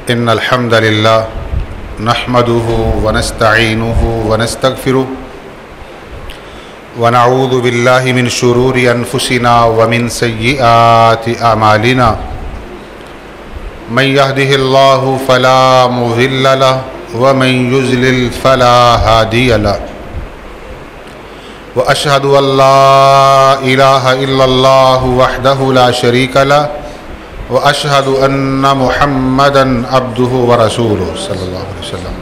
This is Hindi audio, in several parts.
इन्नल हम्दुलिल्लाह नहमदुहु व नस्तईनुहु व नस्तगफिरुह व नऊज़ु बिल्लाहि मिन शुरूरि अनफुसिना व मिन सय्यिआति अमालिना मन यहदिहिल्लाहु फला मुज़िल्ल लहु व मन युज़लिल फला हादिय लहु व अशहदु अल्ला इलाहा इल्लल्लाहु वहदहु ला शरीका लहु व अशहदु अन्ना मुहम्मदन अब्दुहु व रसूलुहु सल्लल्लाहु अलैहि वसल्लम।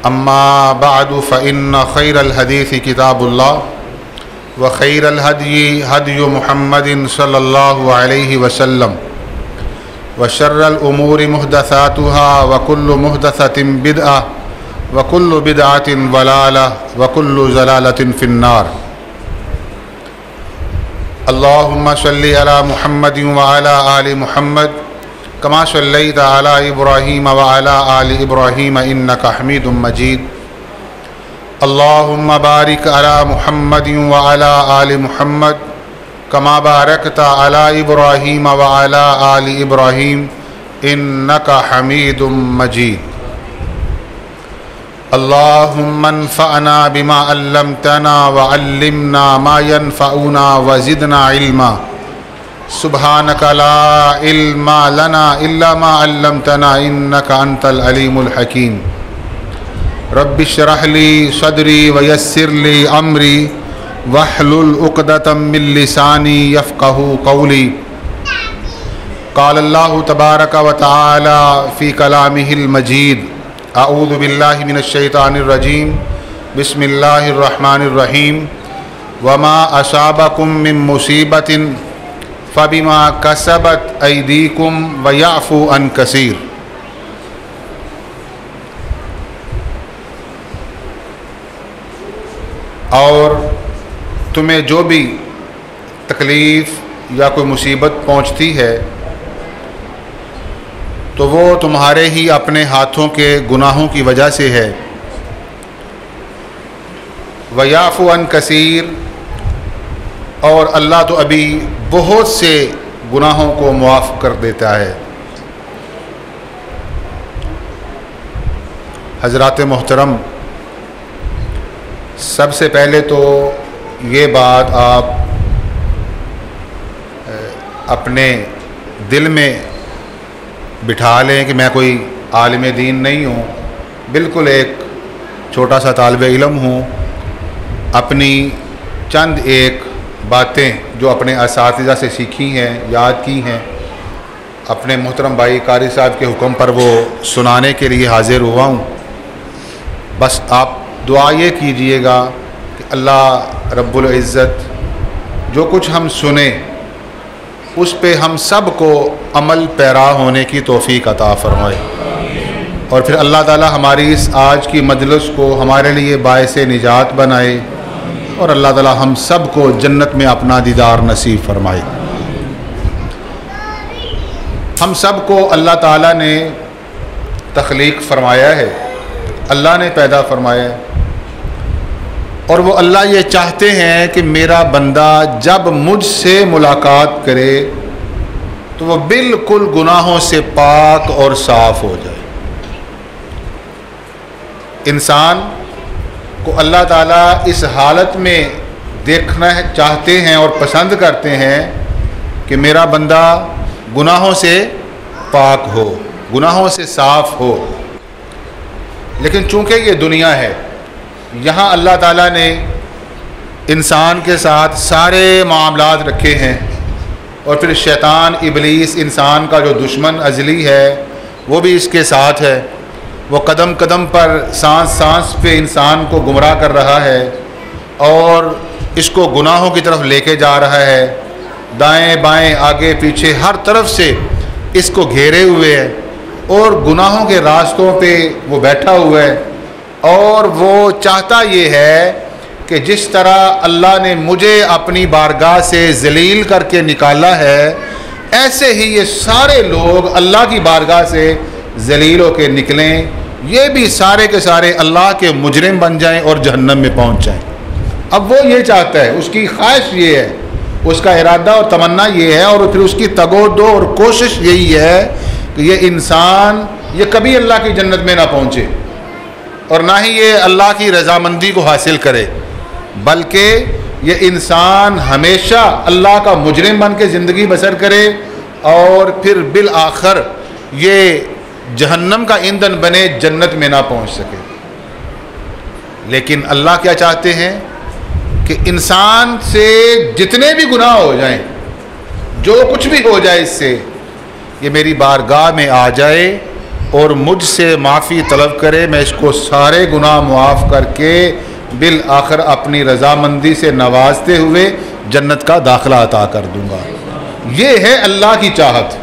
अम्मा बअदु फ़इन्न खैरल हदीसी किताबुल्लाह व खैरल हदयि हदयु मुहम्मदिन सल्लल्लाहु अलैहि वसल्लम व शर्रल उमूरि मुहदसातुहा व कुल्लु मुहदसतिन बिदअह व कुल्लु बिदअतिन ज़लालह व कुल्लु ज़लालतिन फिन्नार। अल्लाहुम्मा सल्लि अला मुहम्मदिन व अला आलि मुहम्मद कमा सल्लैता अला इब्राहीम व अला आलि इब्राहीम इन्नका हमीदुम मजीद। अल्लाहुम्मा बारिक अला मुहम्मदिन व अला आलि मुहम्मद कमा बारकता अला इब्राहीम व अला आलि इब्राहीम इन्नका हमीदुम मजीद। अल्लाहुम्मा अन्फ़अना बिमा अल्लमतना व अल्लिमना मा यनफ़उना व ज़िदना इल्मा। सुब्हानका ला इल्मा लना इल्ला मा अल्लमतना इन्नका अंतल अलीमुल हकीम। रब्बि इश्रह ली सदरी व यस्सिर ली अमरी वहलुल उक़दतम मिन लिसानी यफ़क़हू क़ौली। क़ाल अल्लाहु तबारक व तआला फ़ी कलामिहिल मजीद। अऊज़ु बिल्लाहि मिनश शैतानिर रजीम। बिस्मिल्लाहिर रहमानिर रहीम। वमा असाबकुम मिन मुसीबतिन फबिमा कसबत ऐदीकुम व याफ़ू अन कसीर। और तुम्हें जो भी तकलीफ़ या कोई मुसीबत पहुँचती है तो वो तुम्हारे ही अपने हाथों के गुनाहों की वजह से है। व याफ़ू अन कसीर, और अल्लाह तो अभी बहुत से गुनाहों को मुआफ़ कर देता है। हज़रात मोहतरम, सबसे पहले तो ये बात आप अपने दिल में बिठा लें कि मैं कोई आलिम दीन नहीं हूँ, बिल्कुल एक छोटा सा तालिब इल्म हूँ। अपनी चंद एक बातें जो अपने असातिज़ा से सीखी हैं, याद की हैं, अपने मोहतरम भाई कारी साहब के हुक्म पर वो सुनाने के लिए हाज़िर हुआ हूँ। बस आप दुआ ये कीजिएगा कि अल्लाह रब्बुल इज़्ज़त जो कुछ हम सुने उस पे हम सब को अमल पैरा होने की तौफ़ीक अता फ़रमाए, और फिर अल्लाह ताला हमारी इस आज की मजलिस को हमारे लिए बाइसे निजात बनाए, और अल्लाह ताला हम सब को जन्नत में अपना दीदार नसीब फ़रमाए। हम सब को अल्लाह ताला ने तख्लीक फ़रमाया है, अल्लाह ने पैदा फ़रमाया है, और वो अल्लाह ये चाहते हैं कि मेरा बंदा जब मुझसे मुलाकात करे तो वो बिल्कुल गुनाहों से पाक और साफ़ हो जाए। इंसान को अल्लाह ताला इस हालत में देखना चाहते हैं और पसंद करते हैं कि मेरा बंदा गुनाहों से पाक हो, गुनाहों से साफ़ हो। लेकिन चूँकि ये दुनिया है, यहाँ अल्लाह ताला ने इंसान के साथ सारे मामलात रखे हैं, और फिर शैतान इबलीस इंसान का जो दुश्मन अज़ली है वो भी इसके साथ है। वो कदम कदम पर सांस सांस पे इंसान को गुमराह कर रहा है और इसको गुनाहों की तरफ लेके जा रहा है। दाएं बाएं आगे पीछे हर तरफ से इसको घेरे हुए है, और गुनाहों के रास्तों पे वो बैठा हुआ है। और वो चाहता ये है कि जिस तरह अल्लाह ने मुझे अपनी बारगाह से ज़लील करके निकाला है, ऐसे ही ये सारे लोग अल्लाह की बारगाह से ज़लील होकर निकलें, ये भी सारे के सारे अल्लाह के मुजरिम बन जाएं और जहन्नम में पहुंच जाएं। अब वो ये चाहता है, उसकी ख्वाहिश ये है, उसका इरादा और तमन्ना ये है, और फिर उसकी तगोदो और कोशिश यही है कि कि ये इंसान ये कभी अल्लाह की जन्नत में ना पहुँचे और ना ही ये अल्लाह की रज़ामंदी को हासिल करे, बल्कि ये इंसान हमेशा अल्लाह का मुजरिम बन के ज़िंदगी बसर करे और फिर बिल आखिर ये जहन्नम का ईंधन बने, जन्नत में ना पहुँच सके। लेकिन अल्लाह क्या चाहते हैं कि इंसान से जितने भी गुनाह हो जाएं, जो कुछ भी हो जाए, इससे ये मेरी बारगाह में आ जाए और मुझसे माफ़ी तलब करे, मैं इसको सारे गुनाह मुआफ़ करके बिल आखिर अपनी रज़ामंदी से नवाजते हुए जन्नत का दाखिला अता कर दूँगा। ये है अल्लाह की चाहत।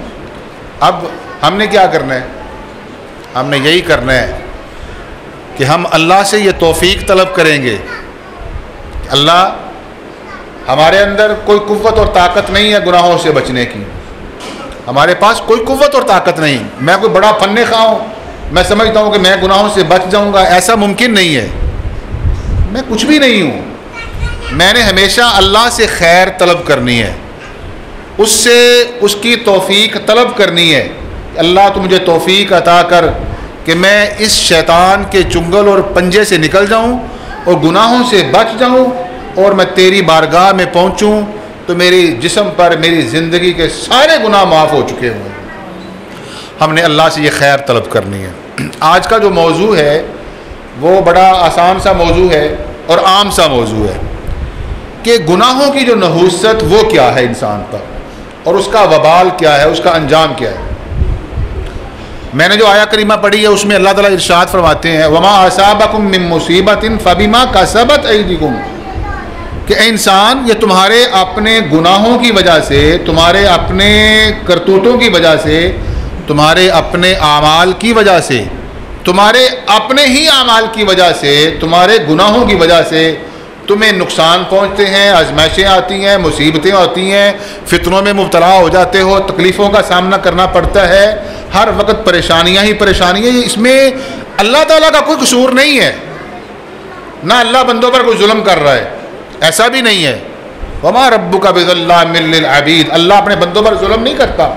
अब हमने क्या करना है? हमने यही करना है कि हम अल्लाह से ये तौफीक तलब करेंगे। अल्लाह, हमारे अंदर कोई कुव्वत और ताकत नहीं है गुनाहों से बचने की, हमारे पास कोई कुव्वत और ताकत नहीं। मैं कोई बड़ा फन्ने खा हूँ, मैं समझता हूँ कि मैं गुनाहों से बच जाऊँगा, ऐसा मुमकिन नहीं है। मैं कुछ भी नहीं हूँ। मैंने हमेशा अल्लाह से खैर तलब करनी है, उससे उसकी तौफीक तलब करनी है। अल्लाह तो मुझे तौफीक अता कर कि मैं इस शैतान के चुंगल और पंजे से निकल जाऊँ और गुनाहों से बच जाऊँ और मैं तेरी बारगाह में पहुँचूँ तो मेरी जिस्म पर मेरी ज़िंदगी के सारे गुनाह माफ़ हो चुके हों। हमने अल्लाह से ये खैर तलब करनी है। आज का जो मौजू है वो बड़ा आसान सा मौजू है और आम सा मौजू है कि गुनाहों की जो नहूसत वो क्या है इंसान पर और उसका वबाल क्या है, उसका अंजाम क्या है। मैंने जो आया करीमा पढ़ी है उसमें अल्लाह ताला इरशाद फरमाते हैं, वमा असाबकुम मिन मुसीबतिन फबिमा कसबत ऐदीकुम, कि इंसान ये तुम्हारे अपने गुनाहों की वजह से, तुम्हारे अपने करतूतों की वजह से, तुम्हारे अपने आमाल की वजह से, तुम्हारे अपने ही आमाल की वजह से, तुम्हारे गुनाहों की वजह से तुम्हें नुकसान पहुंचते हैं, आजमाइशें आती हैं, मुसीबतें आती हैं, फितनों में मुब्तला हो जाते हो, तकलीफ़ों का सामना करना पड़ता है, हर वक्त परेशानियां ही परेशानियां। इसमें अल्लाह ताला का कोई कसूर नहीं है, ना अल्लाह बंदों पर कोई जुल्म कर रहा है, ऐसा भी नहीं है। वमा रब्बुका बिज़ल्लामिल लिल अबीद, अल्लाह अपने बंदों पर जुल्म नहीं करता।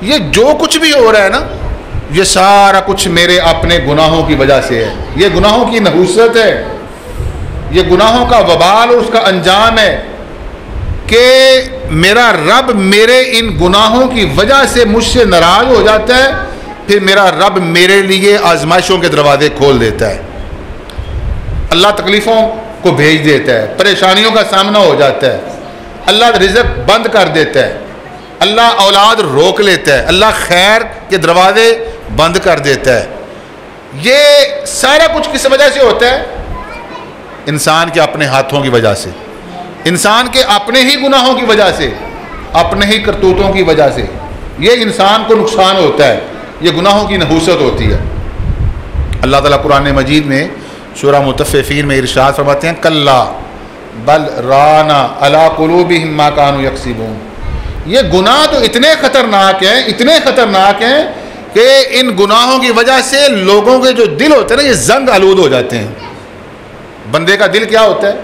ये जो कुछ भी हो रहा है ना, ये सारा कुछ मेरे अपने गुनाहों की वजह से है। ये गुनाहों की नहूसत है, ये गुनाहों का वबाल और उसका अंजाम है कि मेरा रब मेरे इन गुनाहों की वजह से मुझसे नाराज़ हो जाता है, फिर मेरा रब मेरे लिए आजमाइशों के दरवाजे खोल देता है। अल्लाह तकलीफ़ों को भेज देता है, परेशानियों का सामना हो जाता है, अल्लाह रिज़्क़ बंद कर देता है, अल्लाह औलाद रोक लेता है, अल्लाह खैर के दरवाजे बंद कर देता है। ये सारा कुछ किस वजह से होता है? इंसान के अपने हाथों की वजह से, इंसान के अपने ही गुनाहों की वजह से, अपने ही करतूतों की वजह से ये इंसान को नुकसान होता है, ये गुनाहों की नहूसत होती है। अल्लाह ताला कुरान मजीद में सूरा मुतफ़्फ़िफ़ीन में इरशाद फरमाते हैं, कल्ला बल राना अला कुलूबिहिम मा कानू यक्सिबून। ये गुनाह तो इतने ख़तरनाक हैं, इतने ख़तरनाक हैं कि इन गुनाहों की वजह से लोगों के जो दिल होते हैं ना, ये जंग आलूद हो जाते हैं। बंदे का दिल क्या होता है?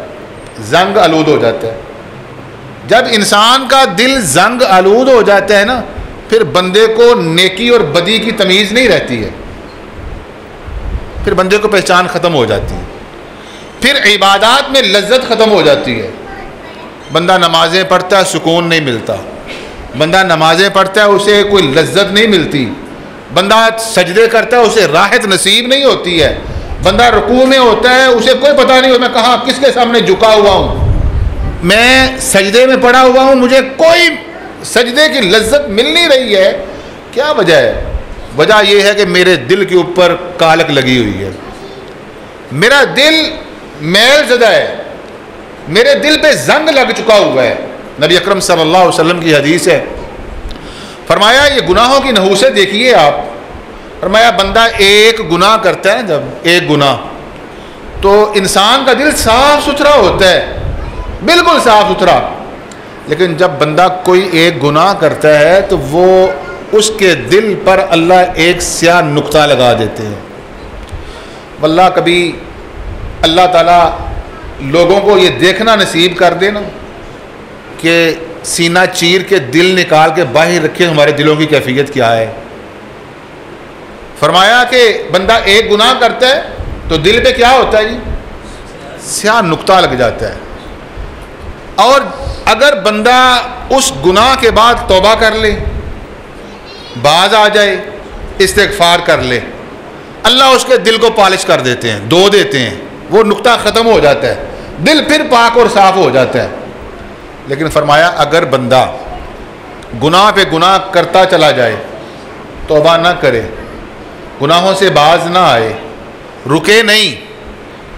जंग आलूद हो जाता है। जब इंसान का दिल जंग आलूद हो जाता है ना, फिर बंदे को नेकी और बदी की तमीज़ नहीं रहती है, फिर बंदे को पहचान ख़त्म हो जाती है, फिर इबादत में लज्जत ख़त्म हो जाती है। बंदा नमाज़ें पढ़ता है, सुकून नहीं मिलता। बंदा नमाज़ें पढ़ता है, उसे कोई लज्जत नहीं मिलती। बंदा सजदे करता है, उसे राहत नसीब नहीं होती है। बंदा रुकू में होता है, उसे कोई पता नहीं हो मैं कहाँ किसके सामने झुका हुआ हूँ, मैं सजदे में पड़ा हुआ हूँ, मुझे कोई सजदे की लज्जत मिल नहीं रही है। क्या वजह है? वजह यह है कि मेरे दिल के ऊपर कालक लगी हुई है, मेरा दिल मैल ज़दा है, मेरे दिल पे जंग लग चुका हुआ है। नबी अकरम सल्लल्लाहु अलैहि वसल्लम की हदीस है, फरमाया ये गुनाहों की नहूसत देखिए आप। फरमाया बंदा एक गुनाह करता है, जब एक गुनाह, तो इंसान का दिल साफ़ सुथरा होता है, बिल्कुल साफ़ सुथरा। लेकिन जब बंदा कोई एक गुनाह करता है तो वो उसके दिल पर अल्लाह एक स्याह नुक्ता लगा देते हैं। वल्लाह कभी अल्लाह ताला लोगों को ये देखना नसीब कर देना कि सीना चीर के दिल निकाल के बाहर रखे, हमारे दिलों की कैफियत क्या है। फरमाया कि बंदा एक गुनाह करता है तो दिल पे क्या होता है जी, स्याह नुक्ता लग जाता है। और अगर बंदा उस गुनाह के बाद तौबा कर ले, बाज आ जाए, इस्तिग़फ़ार कर ले, अल्लाह उसके दिल को पॉलिश कर देते हैं, धो देते हैं, वो नुक्ता ख़त्म हो जाता है, दिल फिर पाक और साफ हो जाता है। लेकिन फरमाया अगर बंदा गुनाह पे गुनाह करता चला जाए, तौबा ना करे, गुनाहों से बाज ना आए, रुके नहीं,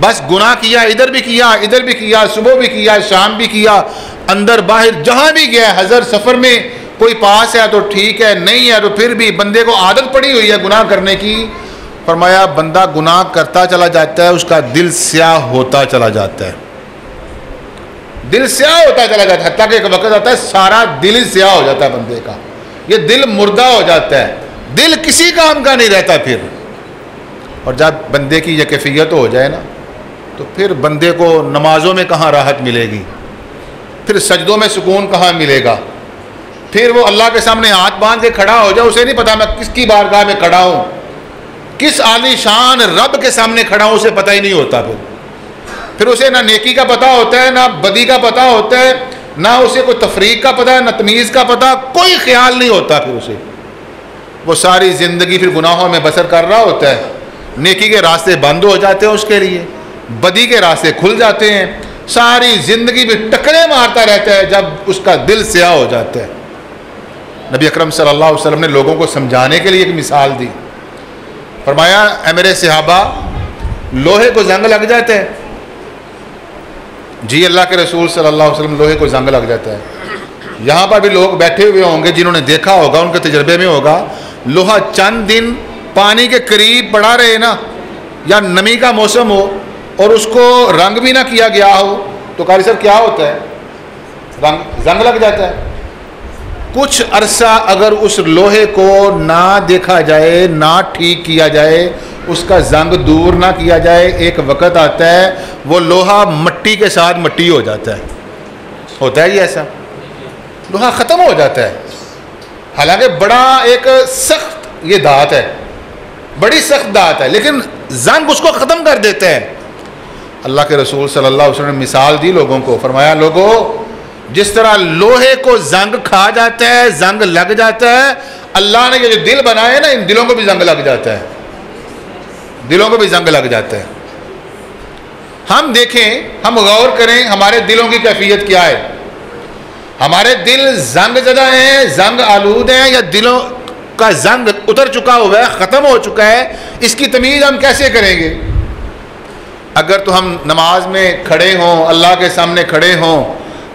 बस गुनाह किया, इधर भी किया, इधर भी किया, सुबह भी किया, शाम भी किया, अंदर बाहर जहाँ भी गया, हज़र सफ़र में कोई पास है तो ठीक है, नहीं है तो फिर भी बंदे को आदत पड़ी हुई है गुनाह करने की। फरमाया बंदा गुनाह करता चला जाता है, उसका दिल स्याह होता चला जाता है, दिल स्याह होता चला जाता है, हत्ता कि एक वक्त आता है सारा दिल ही स्याह हो जाता है बंदे का, ये दिल मुर्दा हो जाता है, दिल किसी काम का नहीं रहता फिर। और जब बंदे की यह कैफियत हो जाए ना, तो फिर बंदे को नमाजों में कहाँ राहत मिलेगी, फिर सजदों में सुकून कहाँ मिलेगा, फिर वो अल्लाह के सामने हाथ बांध के खड़ा हो जाए, उसे नहीं पता मैं किसकी बारगाह में खड़ा हूँ, किस आलीशान रब के सामने खड़ा हूँ, उसे पता ही नहीं होता। फिर उसे ना नेकी का पता होता है, ना बदी का पता होता है, ना उसे कोई तफरीक का पता है, ना तमीज़ का पता, कोई ख्याल नहीं होता। फिर उसे वो सारी ज़िंदगी फिर गुनाहों में बसर कर रहा होता है, नेकी के रास्ते बंद हो जाते हैं उसके लिए, बदी के रास्ते खुल जाते हैं, सारी ज़िंदगी में टकरे मारता रहता है जब उसका दिल स्याह हो जाता है। नबी अकरम सल्लल्लाहु अलैहि वसल्लम ने लोगों को समझाने के लिए एक मिसाल दी। फरमाया ऐ मेरे सहाबा, लोहे को जंग लग जाता है जी, अल्लाह के रसूल सल्लल्लाहु अलैहि वसल्लम, लोहे को जंग लग जाता है। यहाँ पर भी लोग बैठे हुए होंगे जिन्होंने देखा होगा, उनके तजर्बे में होगा, लोहा चंद दिन पानी के करीब पड़ा रहे ना, या नमी का मौसम हो और उसको रंग भी ना किया गया हो, तो कारी साहब क्या होता है, रंग जंग लग जाता है। कुछ अरसा अगर उस लोहे को ना देखा जाए, ना ठीक किया जाए, उसका जंग दूर ना किया जाए, एक वक़्त आता है वो लोहा मट्टी के साथ मट्टी हो जाता है। होता है ये ऐसा, लोहा ख़त्म हो जाता है। हालांकि बड़ा एक सख्त ये दात है, बड़ी सख्त दात है, लेकिन जंग उसको ख़त्म कर देते हैं। अल्लाह के रसूल सल्लल्लाहु अलैहि वसल्लम ने मिसाल दी लोगों को, फरमाया लोगों, जिस तरह लोहे को जंग खा जाता है, जंग लग जाता है, अल्लाह ने ये जो दिल बनाए ना, इन दिलों को भी जंग लग जाता है, दिलों को भी जंग लग जाता है। हम देखें, हम गौर करें हमारे दिलों की कैफियत क्या है। हमारे दिल जंग ज़दा हैं, जंग आलूद हैं, या दिलों का जंग उतर चुका हुआ है, ख़त्म हो चुका है, इसकी तमीज़ हम कैसे करेंगे। अगर तो हम नमाज में खड़े हों, अल्लाह के सामने खड़े हों,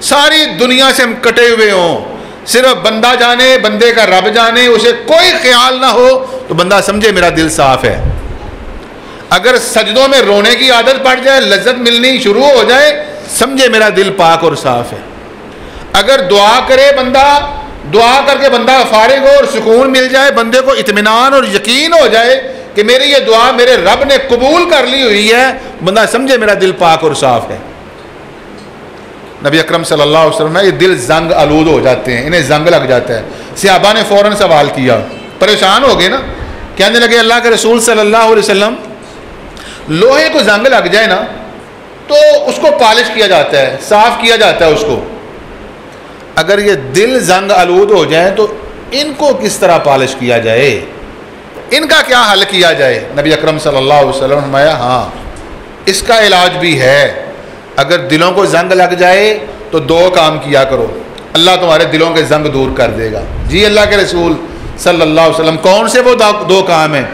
सारी दुनिया से हम कटे हुए हों, सिर्फ बंदा जाने, बंदे का रब जाने, उसे कोई ख्याल ना हो, तो बंदा समझे मेरा दिल साफ है। अगर सजदों में रोने की आदत पड़ जाए, लज्जत मिलनी शुरू हो जाए, समझे मेरा दिल पाक और साफ है। अगर दुआ करे बंदा, दुआ करके बंदा फारिग हो और सुकून मिल जाए, बंदे को इत्मीनान और यकीन हो जाए कि मेरी ये दुआ मेरे रब ने कबूल कर ली हुई है, बंदा समझे मेरा दिल पाक और साफ है। नबी अकरम सल्लल्लाहु अलैहि वसल्लम, ये दिल जंग आलूद हो जाते हैं, इन्हें जंग लग जाता है। सहाबा ने फ़ौरन सवाल किया, परेशान हो गए ना, कहने लगे अल्लाह के रसूल सल्लल्लाहु अलैहि वसल्लम, लोहे को जंग लग जाए ना तो उसको पॉलिश किया जाता है, साफ किया जाता है उसको, अगर ये दिल जंग आलूद हो जाए तो इनको किस तरह पॉलिश किया जाए, इनका क्या हल किया जाए। नबी अकरम सल्लल्लाहु अलैहि वसल्लम ने फरमाया, हाँ इसका इलाज भी है। अगर दिलों को जंग लग जाए तो दो काम किया करो, अल्लाह तुम्हारे दिलों के जंग दूर कर देगा। जी अल्लाह के रसूल सल्लल्लाहु अलैहि वसल्लम, कौन से वो दो काम हैं।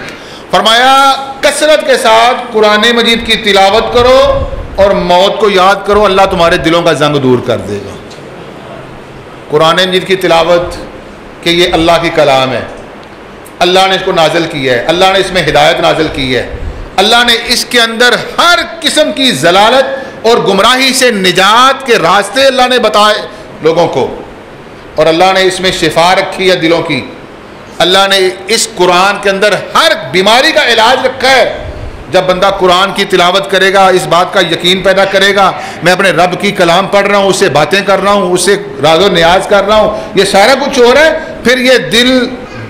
फरमाया कसरत के साथ कुरान मजीद की तिलावत करो और मौत को याद करो, अल्लाह तुम्हारे दिलों का जंग दूर कर देगा। कुरान मजीद की तिलावत कि ये अल्लाह की कलाम है, अल्लाह ने इसको नाजिल किया है, अल्लाह ने इसमें हिदायत नाजिल की है, अल्लाह ने इसके अंदर हर किस्म की जलालत और गुमराही से निजात के रास्ते अल्लाह ने बताए लोगों को, और अल्लाह ने इसमें शिफा रखी है दिलों की। अल्लाह ने इस कुरान के अंदर हर बीमारी का इलाज रखा है। जब बंदा कुरान की तिलावत करेगा, इस बात का यकीन पैदा करेगा मैं अपने रब की कलाम पढ़ रहा हूँ, उससे बातें कर रहा हूँ, उससे राज़ो न्याज कर रहा हूँ, ये सारा कुछ हो रहा है, फिर ये दिल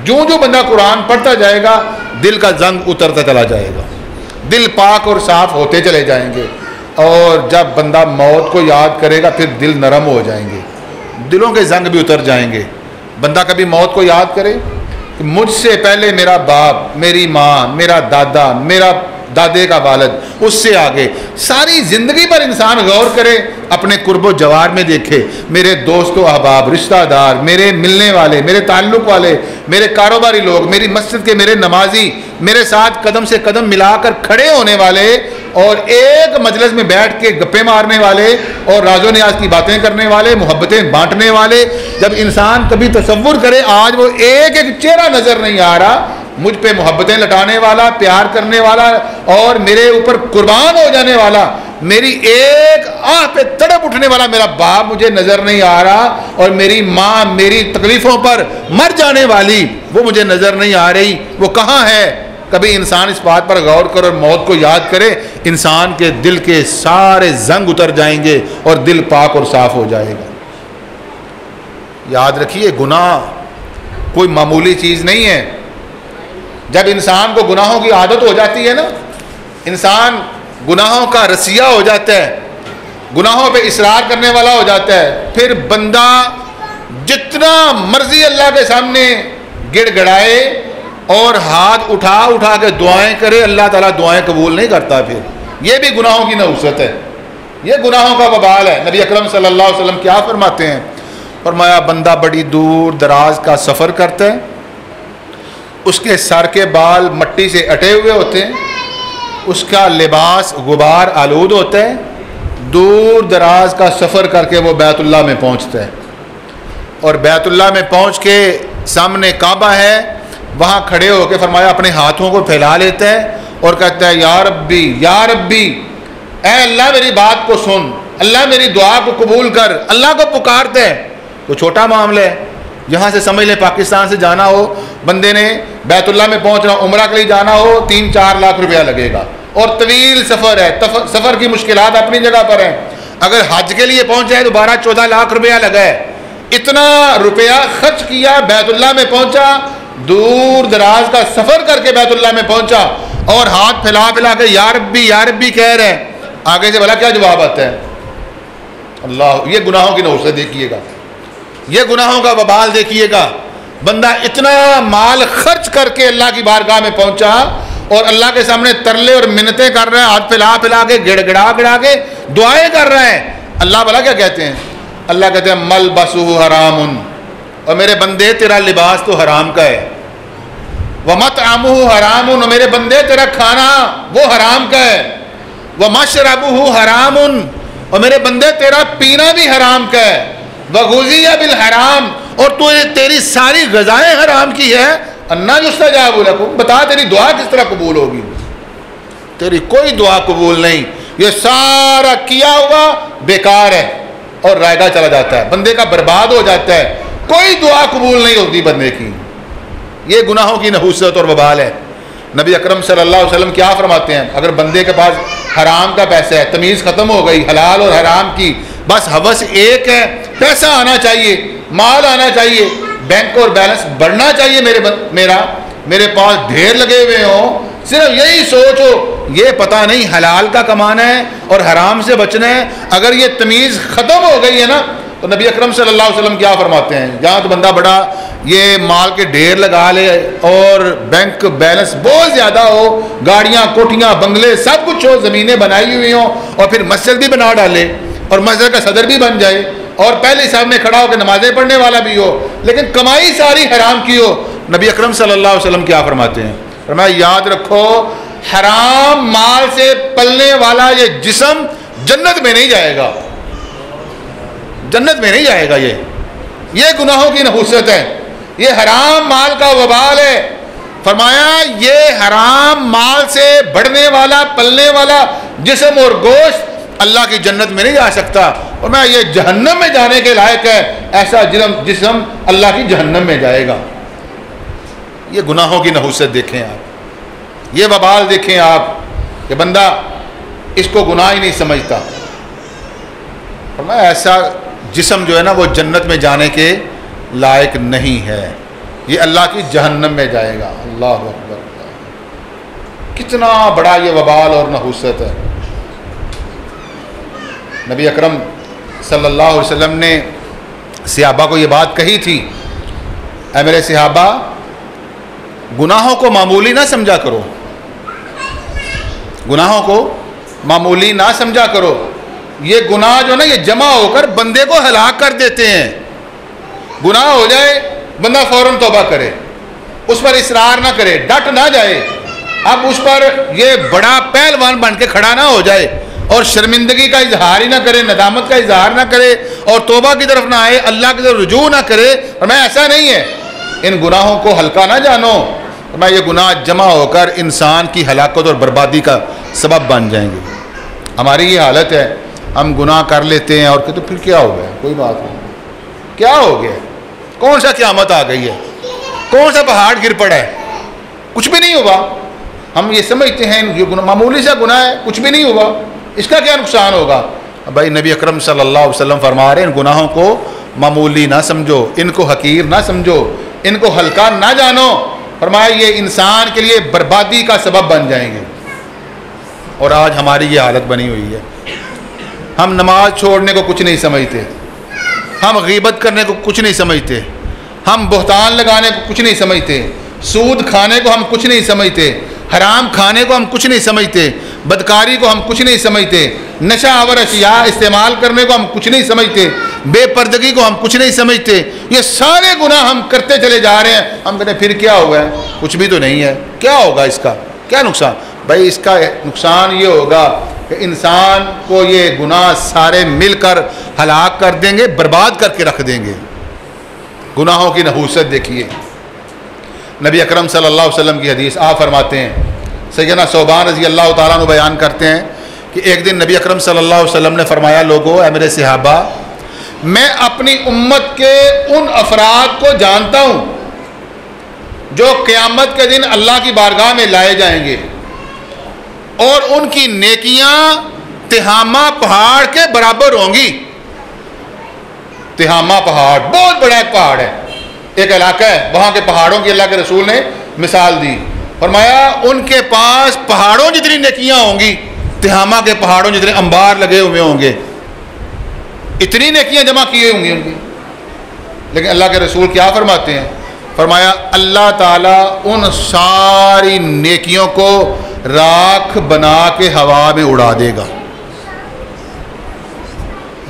जो जो बंदा कुरान पढ़ता जाएगा दिल का जंग उतरता चला जाएगा, दिल पाक और साफ होते चले जाएंगे। और जब बंदा मौत को याद करेगा फिर दिल नरम हो जाएंगे, दिलों के जंग भी उतर जाएंगे। बंदा कभी मौत को याद करे कि मुझसे पहले मेरा बाप, मेरी माँ, मेरा दादा, मेरा दादे का वालिद, उससे आगे सारी ज़िंदगी पर इंसान गौर करे, अपने कुर्बो जवार में देखे, मेरे दोस्तों अहबाब, रिश्तेदार, मेरे मिलने वाले, मेरे ताल्लुक़ वाले, मेरे कारोबारी लोग, मेरी मस्जिद के मेरे नमाजी, मेरे साथ कदम से कदम मिलाकर खड़े होने वाले और एक मजलिस में बैठ के गप्पे मारने वाले और राजो न्याज की बातें करने वाले, मोहब्बतें बांटने वाले। जब इंसान कभी तसव्वुर करे आज वो एक एक चेहरा नज़र नहीं आ रहा, मुझ पे मोहब्बतें लटाने वाला, प्यार करने वाला और मेरे ऊपर कुर्बान हो जाने वाला, मेरी एक आह पे तड़प उठने वाला मेरा बाप मुझे नज़र नहीं आ रहा, और मेरी माँ मेरी तकलीफ़ों पर मर जाने वाली वो मुझे नज़र नहीं आ रही, वो कहाँ है। कभी इंसान इस बात पर गौर करे और मौत को याद करे, इंसान के दिल के सारे जंग उतर जाएंगे और दिल पाक और साफ हो जाएगा। याद रखिए, गुनाह कोई मामूली चीज़ नहीं है। जब इंसान को गुनाहों की आदत हो जाती है ना, इंसान गुनाहों का रसिया हो जाता है, गुनाहों पे इसरार करने वाला हो जाता है, फिर बंदा जितना मर्जी अल्लाह के सामने गिड़गिड़ाए और हाथ उठा उठा के दुआएं करे, अल्लाह ताला दुआएं कबूल नहीं करता। फिर ये भी गुनाहों की नहुसत है, ये गुनाहों का वबाल है। नबी अकरम सल्लल्लाहु अलैहि वसल्लम क्या फरमाते हैं? फरमाया, बंदा बड़ी दूर दराज का सफ़र करता है, उसके सर के बाल मट्टी से अटे हुए होते हैं, उसका लिबास गुबार आलूद होता है, दूर दराज का सफ़र करके वो बैतुल्लाह में पहुंचता है और बैतुल्लाह में पहुंच के सामने काबा है, वहाँ खड़े होकर फरमाया अपने हाथों को फैला लेता है और कहता है, या रब्बी या रब्बी, ऐ अल्लाह मेरी बात को सुन, अल्लाह मेरी दुआ को कबूल कर। अल्लाह को पुकारते हैं। तो छोटा मामला है, यहाँ से समझ लें पाकिस्तान से जाना हो, बंदे ने बैतुल्लाह में पहुँचना, उम्रा के लिए जाना हो, 3-4 लाख रुपया लगेगा और तवील सफ़र है, सफ़र की मुश्किलात अपनी जगह पर हैं। अगर हज के लिए पहुँचा है तो 12-14 लाख रुपया लगा है। इतना रुपया खर्च किया, बैतुल्लाह में पहुँचा, दूर दराज का सफ़र करके बैतुल्लाह में पहुँचा और हाथ फैला फैला के या रब्बी कह रहे हैं। आगे से भला क्या जवाब आता है? अल्लाह, ये गुनाहों की नौसत देखिएगा, ये गुनाहों का वबाल देखिएगा। बंदा इतना माल खर्च करके अल्लाह की बारगाह में पहुंचा और अल्लाह के सामने तरले और मिन्नतें कर रहा है, हाथ फैला फैला के गिड़गिड़ा के दुआएं कर रहा है। अल्लाह भला क्या कहते हैं? अल्लाह कहते हैं, मल बसुहु हरामुन, और मेरे बंदे तेरा लिबास तो हराम का है, व मतअमुहु हरामुन, और मेरे बंदे तेरा खाना वो हराम का है, व मशरबुहु हरामुन, और मेरे बंदे तेरा पीना भी हराम का है, व गुज़िया बिल हराम, और तो तेरी सारी गज़ाएं हराम की है। अन्ना युस्तजाबु लकुम, बता तेरी दुआ किस तरह कबूल होगी? तेरी कोई दुआ कबूल नहीं, ये सारा किया हुआ बेकार है और रायगा चला जाता है, बंदे का बर्बाद हो जाता है, कोई दुआ कबूल नहीं होती बंदे की। ये गुनाहों की नहुसत और वबाल है। नबी अकरम सल्लल्लाहु अलैहि वसल्लम क्या फरमाते हैं? अगर बंदे के पास हराम का पैसा है, तमीज़ ख़त्म हो गई हलाल और हराम की, बस हवस एक है, पैसा आना चाहिए, माल आना चाहिए, बैंक और बैलेंस बढ़ना चाहिए, मेरे पास ढेर लगे हुए हों, सिर्फ यही सोच हो, ये पता नहीं हलाल का कमाना है और हराम से बचना है। अगर ये तमीज़ ख़त्म हो गई है ना, तो नबी अकरम सल्लल्लाहु अलैहि वसल्लम क्या फरमाते हैं? जहाँ तो बंदा बड़ा ये माल के ढेर लगा ले और बैंक बैलेंस बहुत ज़्यादा हो, गाड़ियाँ कोठियाँ बंगले सब कुछ हो, ज़मीनें बनाई हुई हों और फिर मस्जिद भी बना डाले और मस्जिद का सदर भी बन जाए और पहले सामने खड़ा होकर नमाजें पढ़ने वाला भी हो, लेकिन कमाई सारी हराम की हो। नबी अकरम सल्लल्लाहु अलैहि वसल्लम क्या फरमाते हैं? फरमाया, याद रखो, हराम माल से पलने वाला ये जिस्म जन्नत में नहीं जाएगा, जन्नत में नहीं जाएगा। ये गुनाहों की नहुसत है, ये हराम माल का वबाल है। फरमाया, ये हराम माल से बढ़ने वाला पलने वाला जिस्म और गोश्त अल्लाह की जन्नत में नहीं जा सकता, और मैं ये जहन्नम में जाने के लायक है, ऐसा जिस्म अल्लाह की जहन्नम में जाएगा। ये गुनाहों की नहुसत देखें आप, ये वबाल देखें आप। कि बंदा इसको गुनाह ही नहीं समझता। फरमाया ऐसा जिस्म जो है ना वो जन्नत में जाने के लायक नहीं है, ये अल्लाह की जहन्नम में जाएगा। अल्लाह अकबर, कितना बड़ा ये वबाल और नहुसत है। नबी अकरम सल्लल्लाहु अलैहि वसल्लम ने सहाबा को ये बात कही थी, ऐ मेरे सहाबा, गुनाहों को मामूली ना समझा करो, गुनाहों को मामूली ना समझा करो। ये गुनाह जो ना ये जमा होकर बंदे को हलाक कर देते हैं। गुनाह हो जाए बंदा फौरन तौबा करे, उस पर इसरार ना करे, डट ना जाए, अब उस पर ये बड़ा पहलवान बन के खड़ा ना हो जाए और शर्मिंदगी का इजहार ही ना करे, नदामत का इजहार ना करे और तौबा की तरफ ना आए, अल्लाह की तरफ रुजू ना करे। और मैं ऐसा नहीं है, इन गुनाहों को हल्का ना जानो, मैं ये गुनाह जमा होकर इंसान की हलाकत और बर्बादी का सबब बन जाएंगे। हमारी ये हालत है, हम गुनाह कर लेते हैं और कहते फिर क्या हो गया, कोई बात नहीं, क्या हो गया, कौन सा क़यामत आ गई है, कौन सा पहाड़ गिर पड़ा है, कुछ भी नहीं हुआ। हम ये समझते हैं ये मामूली सा गुनाह है, कुछ भी नहीं हुआ, इसका क्या नुकसान होगा। भाई नबी अकरम सल्लल्लाहु अलैहि वसल्लम फरमा रहे हैं, इन गुनाहों को मामूली ना समझो, इनको हकीर ना समझो, इनको हल्का ना जानो। फरमाया ये इंसान के लिए बर्बादी का सबब बन जाएंगे। और आज हमारी ये हालत बनी हुई है, हम नमाज छोड़ने को कुछ नहीं समझते, हम गीबत करने को कुछ नहीं समझते, हम बुहतान लगाने को कुछ नहीं समझते, सूद खाने को हम कुछ नहीं समझते, हराम खाने को हम कुछ नहीं समझते, बदकारी को हम कुछ नहीं समझते, नशा आवर अशिया इस्तेमाल करने को हम कुछ नहीं समझते, बेपर्दगी को हम कुछ नहीं समझते। ये सारे गुनाह हम करते चले जा रहे हैं। हम कहते हैं फिर क्या होगा, कुछ भी तो नहीं है, क्या होगा, इसका क्या नुकसान। भाई इसका नुकसान ये होगा कि इंसान को ये गुनाह सारे मिलकर हलाक कर देंगे, बर्बाद करके रख देंगे। गुनाहों की नहूसत देखिए। नबी अकरम सल्लल्लाहु अलैहि वसल्लम की हदीस, आप फरमाते हैं, सैयदना सौबान रज़ी अल्लाह ताला अन्हु बयान करते हैं कि एक दिन नबी अकरम सल्लल्लाहु अलैहि वसल्लम ने फरमाया, लोगों, ऐ मेरे सहाबा, मैं अपनी उम्मत के उन अफराद को जानता हूँ जो क़यामत के दिन अल्लाह की बारगाह में लाए जाएंगे और उनकी नेकियां तिहामा पहाड़ के बराबर होंगी। तिहामा पहाड़ बहुत बड़ा एक पहाड़ है, एक इलाका है, वहां के पहाड़ों की अल्लाह के रसूल ने मिसाल दी। फरमाया उनके पास पहाड़ों जितनी नेकियां होंगी, तिहामा के पहाड़ों जितने अंबार लगे हुए होंगे, इतनी नेकियां जमा की होंगी उनकी। लेकिन अल्लाह के रसूल क्या फरमाते हैं, फरमाया अल्लाह ताला उन सारी नेकियों को राख बना के हवा में उड़ा देगा।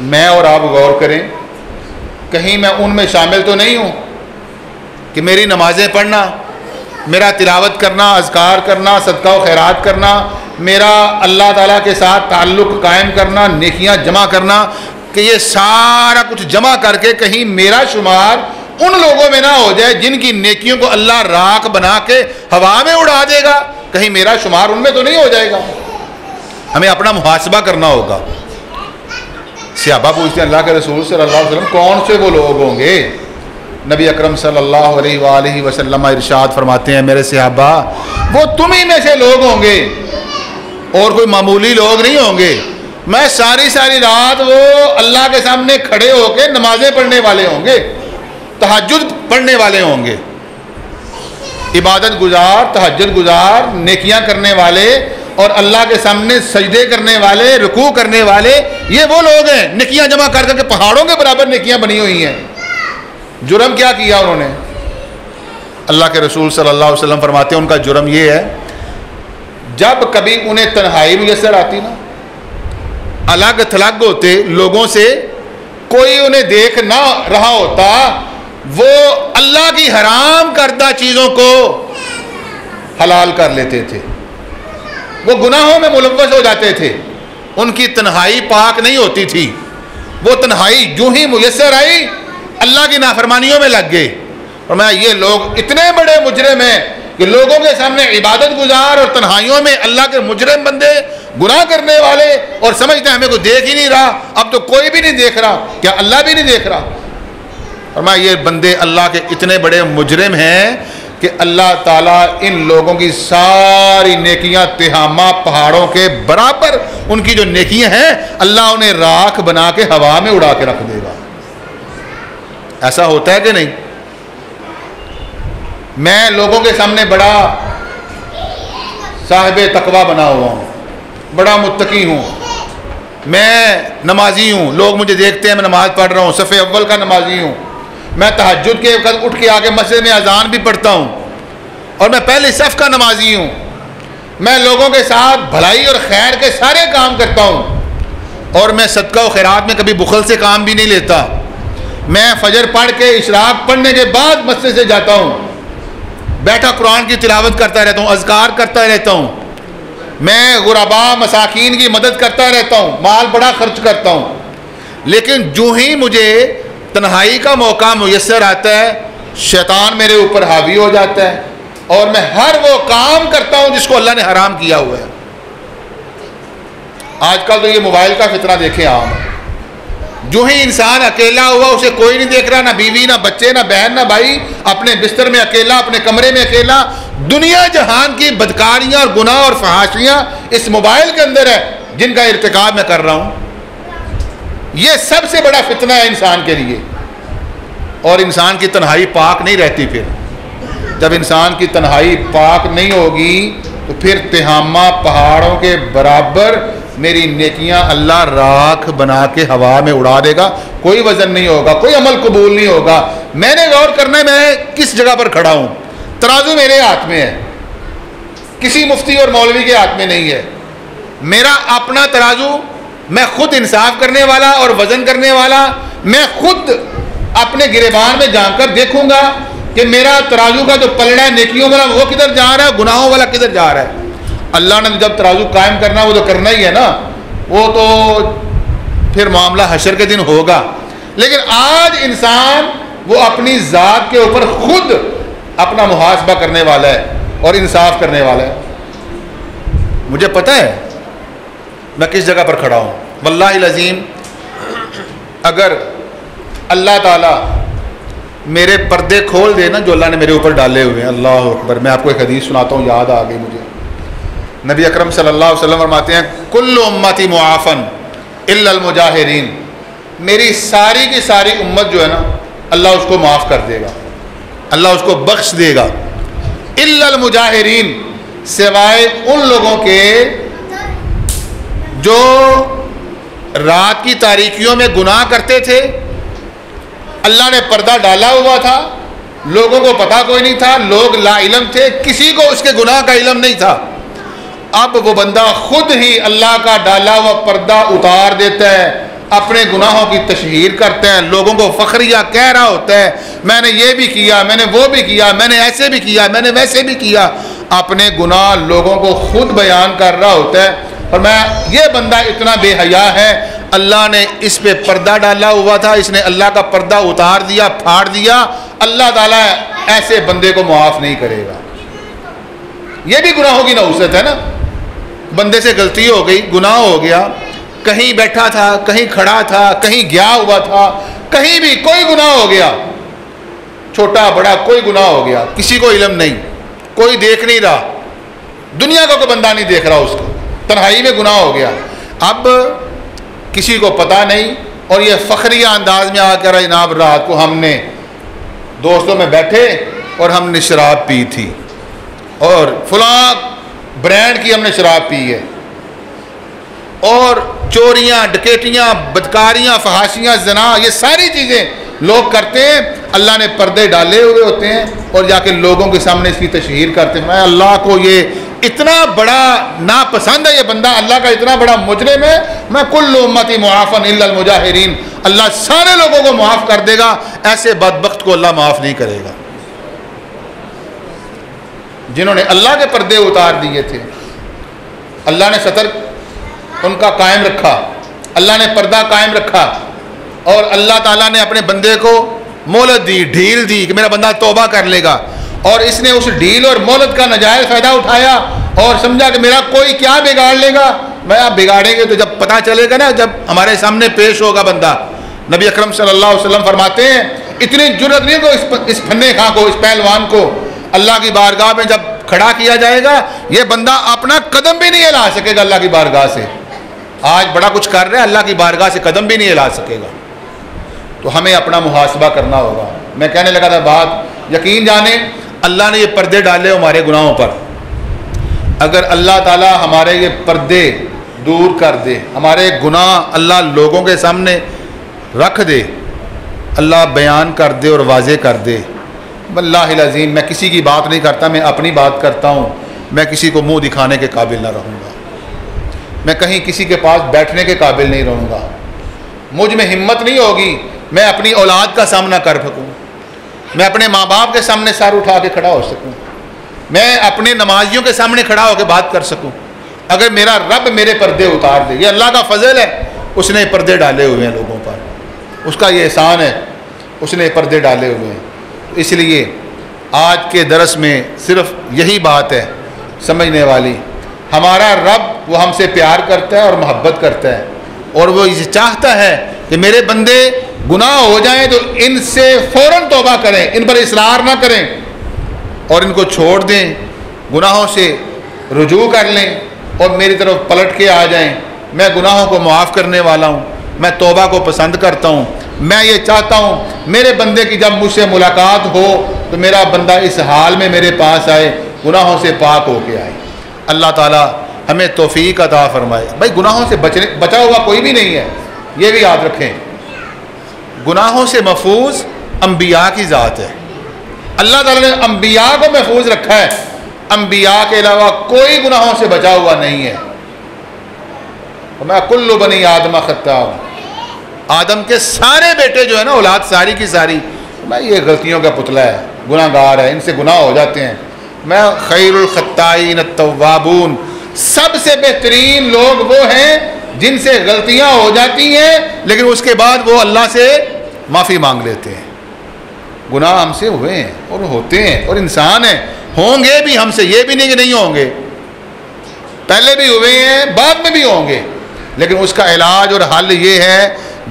मैं और आप गौर करें, कहीं मैं उनमें शामिल तो नहीं हूं कि मेरी नमाजें पढ़ना, मेरा तिलावत करना, अज़कार करना, सदका व खैरात करना, मेरा अल्लाह ताला के साथ ताल्लुक़ कायम करना, नेकियां जमा करना, कि ये सारा कुछ जमा करके कहीं मेरा शुमार उन लोगों में ना हो जाए जिनकी नेकियों को अल्लाह राख बना के हवा में उड़ा देगा। कहीं मेरा शुमार उनमें तो नहीं हो जाएगा। हमें अपना मुहासबा करना होगा। सहाबा पूछते हैं, अल्लाह के रसूल सल्लल्लाहु अलैहि वसल्लम, कौन से वो लोग होंगे। नबी अकरम सल्लल्लाहु अलैहि वसल्लम इरशाद फरमाते हैं, मेरे सहाबा, वो तुम ही में से लोग होंगे और कोई मामूली लोग नहीं होंगे। मैं सारी सारी रात वो अल्लाह के सामने खड़े होकर नमाजें पढ़ने वाले होंगे, तहज्जुद पढ़ने वाले होंगे, इबादत गुजार, तहज्जुद गुजार, नेकियां करने वाले और अल्लाह के सामने सजदे करने वाले, रुकू करने वाले, ये वो लोग हैं। नेकियां जमा कर करके पहाड़ों के बराबर नेकियां बनी हुई हैं। जुर्म क्या किया उन्होंने। अल्लाह के रसूल सल्लल्लाहु अलैहि वसल्लम फरमाते हैं, उनका जुर्म ये है, जब कभी उन्हें तन्हाई मुयस्सर आती ना, अलग थलग होते लोगों से, कोई उन्हें देख ना रहा होता, वो अल्लाह की हराम करदा चीज़ों को हलाल कर लेते थे, वो गुनाहों में मुलव्वस हो जाते थे, उनकी तन्हाई पाक नहीं होती थी। वो तन्हाई यूं ही मुयस्सर आई, अल्लाह की नाफरमानियों में लग गए। और मैं ये लोग इतने बड़े मुजरिम हैं कि लोगों के सामने इबादत गुजार और तन्हाइयों में अल्लाह के मुजरिम बंदे, गुनाह करने वाले, और समझते हैं हमें कोई देख ही नहीं रहा, अब तो कोई भी नहीं देख रहा, क्या अल्लाह भी नहीं देख रहा। और मैं ये बंदे अल्लाह के इतने बड़े मुजरिम हैं कि अल्लाह ताला इन लोगों की सारी नेकियां तिहामा पहाड़ों के बराबर, उनकी जो नेकियां हैं अल्लाह उन्हें राख बना के हवा में उड़ा के रख देगा। ऐसा होता है कि नहीं? मैं लोगों के सामने बड़ा साहिब तकवा बना हुआ हूँ, बड़ा मुत्तकी हूँ, मैं नमाजी हूँ, लोग मुझे देखते हैं मैं नमाज पढ़ रहा हूँ, सफ़े अव्वल का नमाजी हूँ, मैं तहज्जुद के कल उठ के आके मस्जिद में अजान भी पढ़ता हूँ और मैं पहले सफ़ का नमाजी हूँ, मैं लोगों के साथ भलाई और खैर के सारे काम करता हूँ और मैं सदका और खैरात में कभी बुखल से काम भी नहीं लेता। मैं फजर पढ़ के इशराक पढ़ने के बाद मस्जिद से जाता हूँ, बैठा कुरान की तिलावत करता रहता हूँ, अज़कार करता रहता हूँ, मैं गुरबा मसाकीन की मदद करता रहता हूँ, माल बड़ा खर्च करता हूँ। लेकिन जो ही मुझे तन्हाई का मौका मुयस्सर आता है शैतान मेरे ऊपर हावी हो जाता है और मैं हर वो काम करता हूँ जिसको अल्लाह ने हराम किया हुआ है। आजकल तो ये मोबाइल का फितना देखें आम है। जो ही इंसान अकेला हुआ उसे कोई नहीं देख रहा, ना बीवी ना बच्चे ना बहन ना भाई, अपने बिस्तर में अकेला, अपने कमरे में अकेला। दुनिया जहान की बदकारियां और गुनाह और फहाशियां इस मोबाइल के अंदर है जिनका इर्तिकाब मैं कर रहा हूं। यह सबसे बड़ा फितना है इंसान के लिए। और इंसान की तन्हाई पाक नहीं रहती। फिर जब इंसान की तन्हाई पाक नहीं होगी तो फिर तिहामा पहाड़ों के बराबर मेरी नेकियां अल्लाह राख बना के हवा में उड़ा देगा। कोई वजन नहीं होगा, कोई अमल कबूल नहीं होगा। मैंने गौर करना है मैं किस जगह पर खड़ा हूं। तराजू मेरे हाथ में है, किसी मुफ्ती और मौलवी के हाथ में नहीं है। मेरा अपना तराजू, मैं खुद इंसाफ करने वाला और वजन करने वाला, मैं खुद अपने गिरेबान में जाकर देखूंगा कि मेरा तराजू का जो पलड़ा है नेकियों वाला वो किधर जा रहा है, गुनाहों वाला किधर जा रहा है। अल्लाह ने जब तराजू कायम करना वो तो करना ही है ना, वो तो फिर मामला हशर के दिन होगा। लेकिन आज इंसान वो अपनी ज़ात के ऊपर खुद अपना मुहासबा करने वाला है और इंसाफ करने वाला है। मुझे पता है मैं किस जगह पर खड़ा हूँ। वल्लाहिल अज़ीम, अगर अल्लाह ताला मेरे पर्दे खोल दे ना जो अल्लाह ने मेरे ऊपर डाले हुए हैं, अल्लाह अकबर। मैं आपको एक हदीस सुनाता हूँ, याद आ गई मुझे। नबी अकरम सल्लल्लाहु अलैहि वसल्लम फरमाते हैं, कुल्लु उम्मती मुआफ़न इल्लल मुजाहिरीन। मेरी सारी की सारी उम्मत जो है ना अल्लाह उसको माफ़ कर देगा, अल्लाह उसको बख्श देगा। इल्लल मुजाहिरीन, सिवाय उन लोगों के जो रात की तारीकियों में गुनाह करते थे। अल्लाह ने पर्दा डाला हुआ था, लोगों को पता कोई नहीं था, लोग ला इल्म थे, किसी को उसके गुनाह का इल्म नहीं था। अब वो बंदा खुद ही अल्लाह का डाला हुआ पर्दा उतार देता है, अपने गुनाहों की तशहीर करता है, लोगों को फखरिया कह रहा होता है, मैंने ये भी किया, मैंने वो भी किया, मैंने ऐसे भी किया, मैंने वैसे भी किया। अपने गुनाह लोगों को खुद बयान कर रहा होता है। और मैं ये बंदा इतना बेहया है, अल्लाह ने इस पे पर्दा डाला हुआ था, इसने अल्लाह का पर्दा उतार दिया, फाड़ दिया। अल्लाह ताला ऐसे बंदे को मुआफ़ नहीं करेगा। ये भी गुनाहों की नहुसत है ना। बंदे से गलती हो गई, गुनाह हो गया, कहीं बैठा था, कहीं खड़ा था, कहीं गया हुआ था, कहीं भी कोई गुनाह हो गया, छोटा बड़ा कोई गुनाह हो गया, किसी को इल्म नहीं, कोई देख नहीं रहा, दुनिया का कोई बंदा नहीं देख रहा, उसको तन्हाई में गुनाह हो गया। अब किसी को पता नहीं और ये फखरिया अंदाज में आकर जनाब रात को हमने दोस्तों में बैठे और हमने शराब पी थी और फलां ब्रांड की हमने शराब पी है, और चोरियां, डकैतियां, बदकारियां, फहाशियां, जना, ये सारी चीज़ें लोग करते हैं। अल्लाह ने पर्दे डाले हुए होते हैं और जाके लोगों के सामने इसकी तशहीर करते हैं। मैं अल्लाह को ये इतना बड़ा नापसंद है, ये बंदा अल्लाह का इतना बड़ा मुजरिम है। मैं कुल्लु उम्मती मुआफ़न इल्लल मुजाहिरीन, अल्लाह सारे लोगों को माफ़ कर देगा, ऐसे बदबख्त को अल्लाह माफ़ नहीं करेगा जिन्होंने अल्लाह के पर्दे उतार दिए थे। अल्लाह ने सतर उनका कायम रखा, अल्लाह ने पर्दा कायम रखा और अल्लाह ताला ने अपने बंदे को मोहलत दी, ढील दी कि मेरा बंदा तौबा कर लेगा। और इसने उस ढील और मोहलत का नाजायज़ फ़ायदा उठाया और समझा कि मेरा कोई क्या बिगाड़ लेगा। मैं आप बिगाड़ेंगे तो जब पता चलेगा ना, जब हमारे सामने पेश होगा बंदा। नबी अकरम सल्लल्लाहु अलैहि वसल्लम फरमाते हैं, इतनी जुर्रत नहीं को इस फन्ने खां को, इस पहलवान को, अल्लाह की बारगाह में जब खड़ा किया जाएगा, ये बंदा अपना कदम भी नहीं हिला सकेगा अल्लाह की बारगाह से। आज बड़ा कुछ कर रहा है, अल्लाह की बारगाह से कदम भी नहीं हिला सकेगा। तो हमें अपना मुहासबा करना होगा। मैं कहने लगा था बात, यकीन जाने अल्लाह ने ये पर्दे डाले हमारे गुनाहों पर। अगर अल्लाह ताला हमारे ये पर्दे दूर कर दे, हमारे गुनाह अल्लाह लोगों के सामने रख दे, अल्लाह बयान कर दे और वाज़े कर दे, वल्लाहिल अज़ीम मैं किसी की बात नहीं करता, मैं अपनी बात करता हूँ, मैं किसी को मुंह दिखाने के काबिल ना रहूँगा, मैं कहीं किसी के पास बैठने के काबिल नहीं रहूँगा। मुझ में हिम्मत नहीं होगी मैं अपनी औलाद का सामना कर सकूँ, मैं अपने माँ बाप के सामने सर उठा के खड़ा हो सकूँ, मैं अपने नमाजियों के सामने खड़ा होकर बात कर सकूँ। अगर मेरा रब मेरे पर्दे उतार दे, ये अल्लाह का फजल है, उसने पर्दे डाले हुए हैं लोगों पर, उसका ये एहसान है, उसने पर्दे डाले हुए हैं। तो इसलिए आज के दरस में सिर्फ यही बात है समझने वाली, हमारा रब वो हमसे प्यार करता है और मोहब्बत करता है, और वो ये चाहता है कि मेरे बंदे गुनाह हो जाएं तो इनसे फ़ौरन तौबा करें, इन पर इसरार ना करें और इनको छोड़ दें, गुनाहों से रुजू कर लें और मेरी तरफ पलट के आ जाएं। मैं गुनाहों को माफ़ करने वाला हूँ, मैं तौबा को पसंद करता हूँ। मैं ये चाहता हूँ मेरे बंदे की जब मुझसे मुलाकात हो तो मेरा बंदा इस हाल में मेरे पास आए, गुनाहों से पाक होके आए। अल्लाह ताला हमें तौफीक अता फरमाए। भाई गुनाहों से बचा हुआ कोई भी नहीं है, ये भी याद रखें। गुनाहों से महफूज अम्बिया की ज़ात है। अल्लाह ताला ने अम्बिया को महफूज रखा है, अम्बिया के अलावा कोई गुनाहों से बचा हुआ नहीं है। मैं कुल्लु बनी आदम खत्ता, आदम के सारे बेटे जो है ना, औलाद सारी की सारी, मैं ये गलतियों का पुतला है, गुनाहगार है, इनसे गुनाह हो जाते हैं। मैं खैरुल खत्ताईन तव्वाबून, सबसे बेहतरीन लोग वो हैं जिनसे गलतियां हो जाती हैं लेकिन उसके बाद वो अल्लाह से माफ़ी मांग लेते हैं। गुनाह हमसे हुए हैं और होते हैं और इंसान हैं, होंगे भी हमसे, ये भी नहीं कि नहीं होंगे, पहले भी हुए हैं बाद में भी होंगे, लेकिन उसका इलाज और हल ये है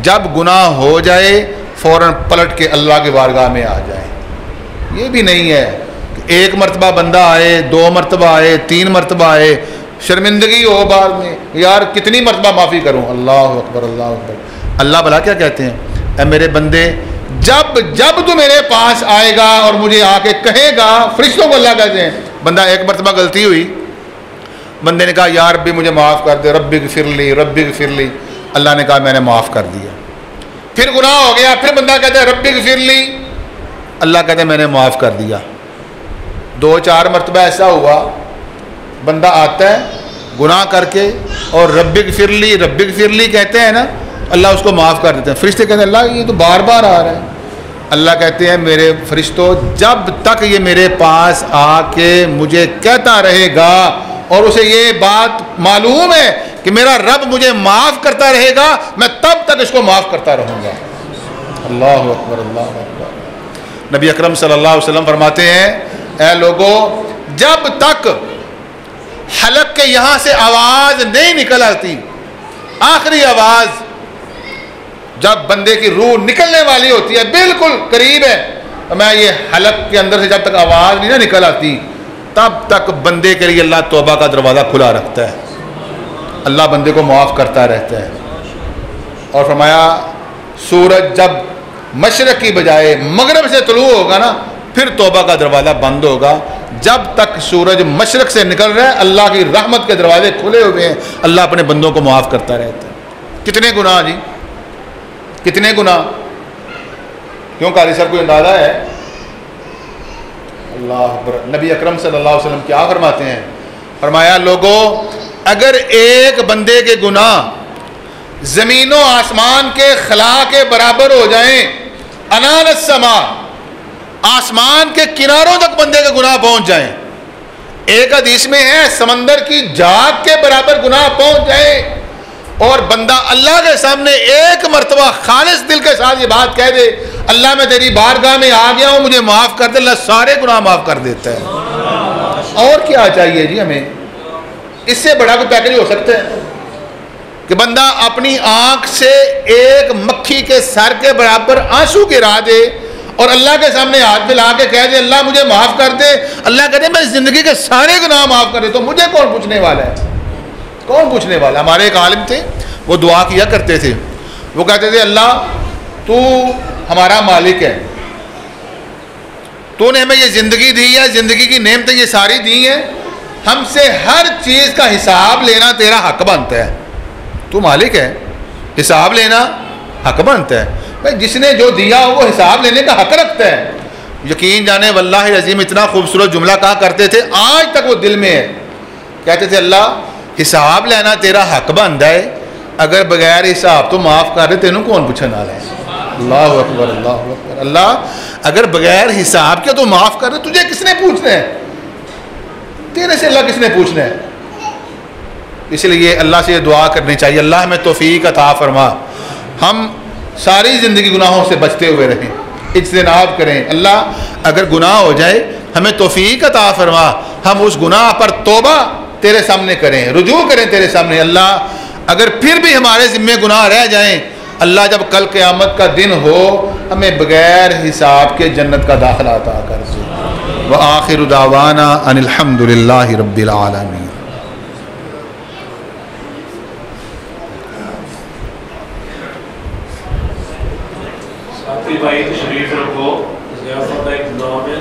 जब गुनाह हो जाए फ़ौरन पलट के अल्लाह के बारगाह में आ जाए। ये भी नहीं है कि एक मरतबा बंदा आए, 2 मरतबा आए, 3 मरतबा आए, शर्मिंदगी हो बाद में, यार कितनी मरतबा माफ़ी करूँ। अल्लाह अकबर अल्लाह अकबर। अल्लाह भला क्या कहते हैं, ऐ मेरे बंदे जब जब तू मेरे पास आएगा और मुझे आके कहेगा, फरिश्तों को अल्लाह कहते हैं, बंदा एक मरतबा गलती हुई, बंदे ने कहा यार रब्बी मुझे माफ़ कर दे, रब्बी ग़फ़िरली रब्बी ग़फ़िरली, अल्लाह ने कहा मैंने माफ़ कर दिया। फिर गुनाह हो गया, फिर बंदा कहता है रब्बी ग़फ़िरली, अल्लाह कहते हैं मैंने माफ़ कर दिया। 2-4 मरतबा ऐसा हुआ, बंदा आता है गुनाह करके और रब्बी ग़फ़िरली कहते हैं ना, अल्लाह उसको माफ़ कर देते हैं। फरिश्ते कहते हैं अल्लाह ये तो बार बार आ रहा है। अल्लाह कहते हैं मेरे फरिश्तों जब तक ये मेरे पास आके मुझे कहता रहेगा और उसे ये बात मालूम है कि मेरा रब मुझे माफ़ करता रहेगा, मैं तब तक इसको माफ़ करता रहूँगा। अल्लाह अकबर अल्लाह अकबर। नबी अकरम सल्लल्लाहु अलैहि वसल्लम फरमाते हैं, ऐ लोगों जब तक हलक के यहाँ से आवाज़ नहीं निकल आती, आखिरी आवाज़ जब बंदे की रूह निकलने वाली होती है, बिल्कुल करीब है, तो मैं ये हलक के अंदर से जब तक आवाज़ नहीं ना निकल आती तब तक बंदे के लिए अल्लाह तौबा का दरवाज़ा खुला रखता है, अल्लाह बंदे को माफ़ करता रहता है। और फरमाया सूरज जब मशरक़ की बजाय मगरब से तुलू होगा ना, फिर तौबा का दरवाज़ा बंद होगा। जब तक सूरज मशरक़ से निकल रहा है अल्लाह की रहमत के दरवाजे खुले हुए हैं, अल्लाह अपने बंदों को माफ़ करता रहता है। कितने गुनाह जी, कितने गुनाह। क्यों कारी साहब को अंदाज़ा है? अल्लाह नबी अकरम सल्लल्लाहु अलैहि वसल्लम क्या फरमाते हैं, फरमाया लोगों अगर एक बंदे के गुनाह ज़मीनों आसमान के खला के बराबर हो जाएं, अनान समा, आसमान के किनारों तक बंदे के गुनाह पहुंच जाएं, एक हदीस में है समंदर की झाग के बराबर गुनाह पहुंच जाए और बंदा अल्लाह के सामने एक मरतबा खालिस दिल के साथ ये बात कह दे, अल्लाह मैं तेरी बारगाह में आ गया हूँ मुझे माफ़ कर दे, अल्लाह सारे गुनाह माफ़ कर देता है। और क्या चाहिए जी हमें, इससे बड़ा कोई पैकेज हो सकता है कि बंदा अपनी आंख से एक मक्खी के सर के बराबर आंसू गिरा दे और अल्लाह के सामने हाथ मिला के कह दे अल्लाह मुझे माफ़ कर दे, अल्लाह कहते मैं ज़िंदगी के सारे गुनाह माफ़ कर दे, तो मुझे कौन पूछने वाला है? कौन पूछने वाला? हमारे एक आलिम थे, वो दुआ किया करते थे, वो कहते थे अल्लाह तू हमारा मालिक है, तूने हमें ये ज़िंदगी दी है, ज़िंदगी की नेमतें ये सारी दी हैं, हमसे हर चीज़ का हिसाब लेना तेरा हक बनता है। तू मालिक है, हिसाब लेना हक बनता है। भाई जिसने जो दिया हो वो हिसाब लेने का हक रखता है। यकीन जाने वल्लाहि अज़ीम इतना खूबसूरत जुमला कहा करते थे, आज तक वो दिल में है। कहते थे अल्लाह हिसाब लेना तेरा हक बनता है, अगर बगैर हिसाब तो माफ़ कर दे, तेनों कौन पूछने वाला है? अल्लाह अकबर, अल्लाह अकबर। अल्लाह अगर बगैर हिसाब के तो माफ़ कर दे, तुझे किसने पूछना है? तेरे से अल्लाह किसने पूछना है? इसलिए अल्लाह से ये दुआ करनी चाहिए, अल्लाह हमें तौफीक अता फरमा, हम सारी ज़िंदगी गुनाहों से बचते हुए रहें, इज्तिनाब करें। अल्लाह अगर गुनाह हो जाए हमें तौफीक अता फरमा, हम उस गुनाह पर तौबा तेरे सामने करें, रुजू करें तेरे सामने। अल्लाह अगर फिर भी हमारे ज़िम्मे गुनाह रह जाएं, अल्लाह जब कल क़यामत का दिन हो हमें बगैर हिसाब के जन्नत का दाखिला अता कर दे। व आखिरु दावाना अनिल हम्दुलिल्लाहि रब्बिल आलमीन। भाई तशरीफ रखो, ज़ियाफ़त एक नाम है।